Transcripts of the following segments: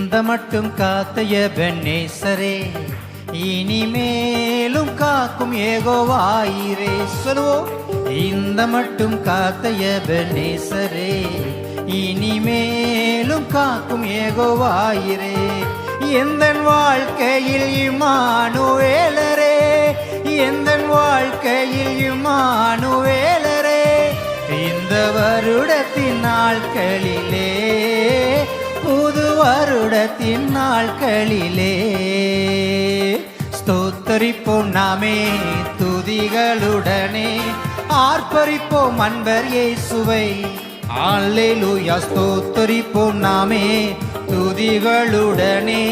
இந்த மட்டும் காத்த எபெனேசரே, இனிமேலும் காக்கும் யெகோவாயிரே. சொல்லுவோம். இந்த மட்டும் காத்த எபெனேசரே, இனிமேலும் காக்கும் யெகோவாயிரே. எந்தன் வாழ்க்கையில் இம்மானுவேலரே, எந்தன் வாழ்க்கையில் இம்மானுவேலரே. இந்த வருடத்தின் நாட்களிலே, புது வருடத்தின் நாட்களிலே ஸ்தோத்தரிப்போம் நாமே துதிகளுடனே, ஆர்ப்பரிப்போம் அன்பர் இயேசுவை. அல்லேலூயா. ஸ்தோத்தரிப்போம் நாமே துதிகளுடனே,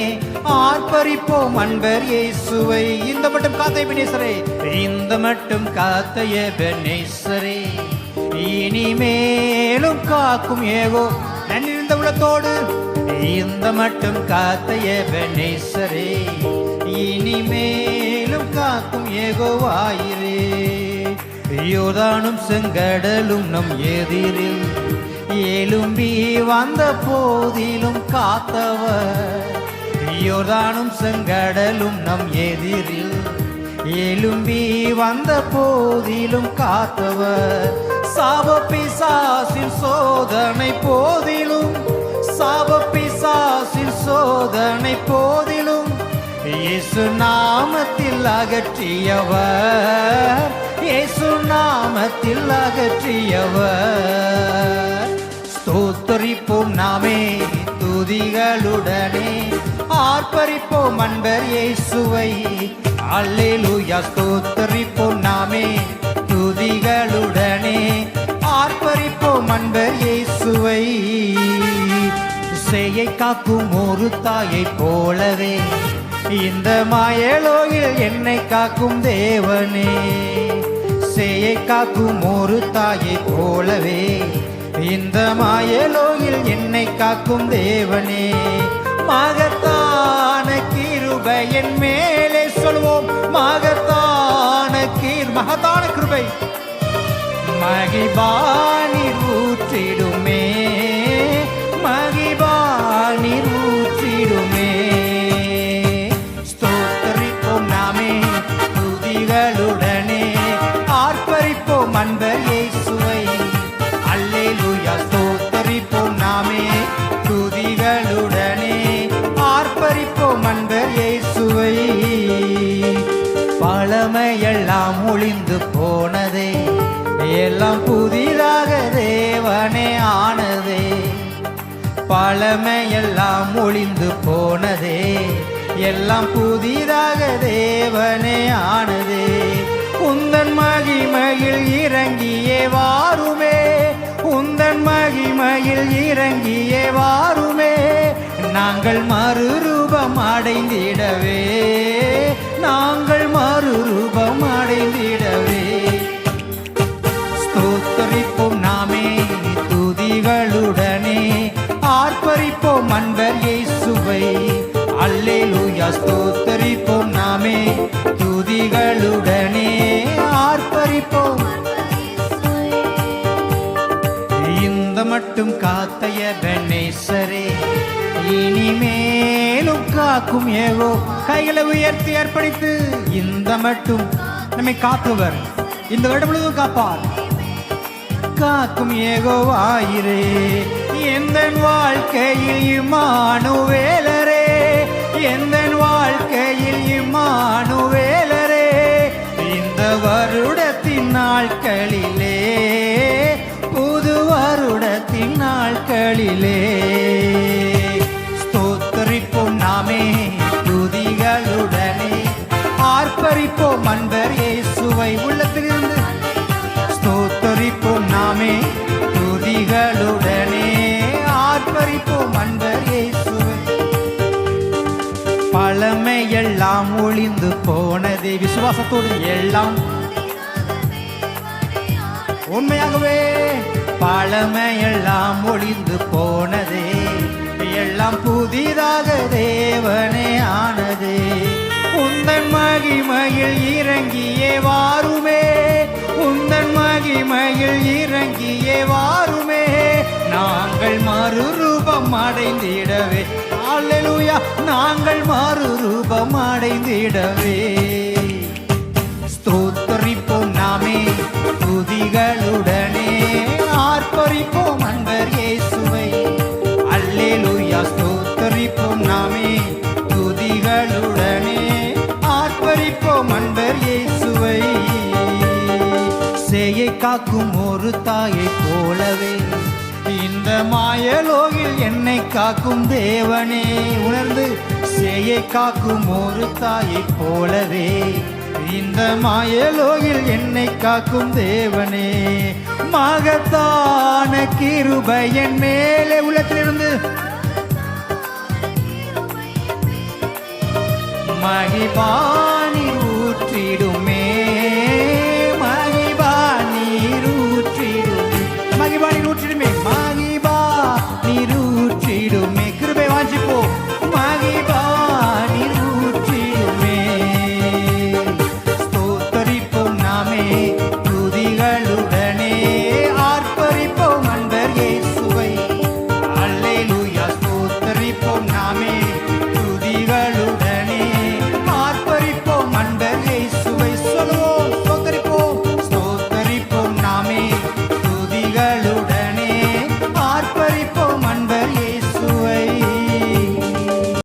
ஆர்ப்பரிப்போம் அன்பர் இயேசுவை. இந்த மட்டும் காத்த எபெனேசரே, இந்த மட்டும் காத்த எபெனேசரே, இனிமேலும் காக்கும் யெகோ. நன்றிருந்த உள்ளத்தோடு இந்த மட்டும் காத்த எபெனேசரே, இனிமேலும் காக்கும் யெகோவாயிரே. யோர்தானும் செங்கடலும் நம் எதிரில் எழும்பி வந்த போதிலும் காத்தவர். யோர்தானும் செங்கடலும் நம் எதிரில் எழும்பி வந்த போதிலும் காத்தவர். சாப பிசாசின் சோதனை போதிலும், சாப பிசாசின் சோதனை போதிலும் இயேசு நாமத்தில் அகற்றியவர், இயேசு நாமத்தில் அகற்றியவர். ஸ்தோத்தரிப்போம் நாமே துதிகளுடனே, ஆர்ப்பரிப்போம் அன்பர் இயேசுவை. அல்லேலூயா. ஸ்தோத்தரிப்போம் நாமே துதிகளுடனே, ஆர்ப்பரிப்போம் அன்பர் இயேசுவை. சேயை காக்கும் ஒரு தாயை போலவே இந்த மாயலோயில் என்னை காக்கும் தேவனே. சேயை காக்கும் ஒரு தாயை போலவே இந்த மாயலோயில் என்னை காக்கும் தேவனே. மகத்தான கிருபை என் மேலே. சொல்வோம். மகத்தான மகத்தான கிருபை மகிபானீர் ஊற்றிடுமே, மகிபானீர் ஊற்றிடுமே. ஸ்தோத்தரிப்போம் நாமே துதிகளுடனே, ஆர்ப்பரிப்போம் அன்பர் இயேசுவை. அல்லேலூயா. ஸ்தோத்தரிப்போம் நாமே துதிகளுடனே, ஆர்ப்பரிப்போம் அன்பர் இயேசுவை. பழமையெல்லாம் ஒளிந்து போனதே, எல்லாம் புதிதாக தேவனே ஆனதே. பழமையெல்லாம் ஒளிந்து போனதே, எல்லாம் புதிதாக தேவனே ஆனதே. உந்தன் மகிமையில் இறங்கியே வாருமே, உந்தன் மகிமையில் இறங்கியே வாருமே. நாங்கள் மறுரூபம் அடைந்திடவே, நாங்கள் மறுரூபம் அடைந்திடவே. ஸ்தோத்தரிப்போம் நாமே துதிகளுடனே, ஆர்ப்பரிப்போம் அன்பர் இயேசுவை. அல்லேலூயா. ஸ்தோத்தரிப்போம் நாமே துதிகளுடனே, ஆர்ப்பரிப்போம். இந்த மட்டும் காத்த எபெனேசரே, இனிமேலும் காக்கும் யெகோ. கைகளை உயர்த்தி அர்ப்பணித்து, இந்த மட்டும் நம்மை காத்தவர் இந்த வருடம் முழுவதும் காப்பார். காக்கும் யெகோவாயிரே, எந்தன் வாழ்க்கையில் இம்மானுவேலரே, எந்தன் வாழ்க்கையில் இம்மானுவேலரே. இந்த வருடத்தின் நாட்களிலே, புது வருடத்தின் நாட்களிலே ஸ்தோத்தரிப்போம் நாமே துதிகளுடனே, ஆர்ப்பரிப்போம் அன்பர் இயேசுவை. உள்ளத்திலிருந்து ஸ்தோத்தரிப்போம் நாமே துதிகளுடனே, ஆர்ப்பரிப்போம் அன்பர் இயேசுவை. பழமையெல்லாம் ஒளிந்து போனதே. விசுவாசத்தோடு எல்லாம் உண்மையாகவே. பழமையெல்லாம் ஒளிந்து போனதே, எல்லாம் புதிதாக தேவனே ஆனதே. உந்தன் மகிமையில் இறங்கியே வாருமே, உந்தன் மகிமையில் இறங்கியே வாருமே. நாங்கள் மறுரூபம் அடைந்திடவே. அல்லேலூயா நாங்கள் மாறு ரூபம் அடைந்திடவே ஸ்தோத்தரிப்போம் நாமே துதிகளுடனே ஆர்ப்பரிப்போம் அன்பர் இயேசுவை அல்லேலூயா ஸ்தோத்தரிப்போம் நாமே துதிகளுடனே ஆர்ப்பரிப்போம் அன்பர் இயேசுவை சேயை காக்கும் ஒரு தாயை போலவே இந்த மாயலோகில் என்னை காக்கும் தேவனே உணர்ந்து சேயை காக்கும் ஒரு தாயை போலவே இந்த மாயலோகில் என்னை காக்கும் தேவனே மகத்தான கிருபை என் மேலே உள்ளத்திலிருந்து மகிபா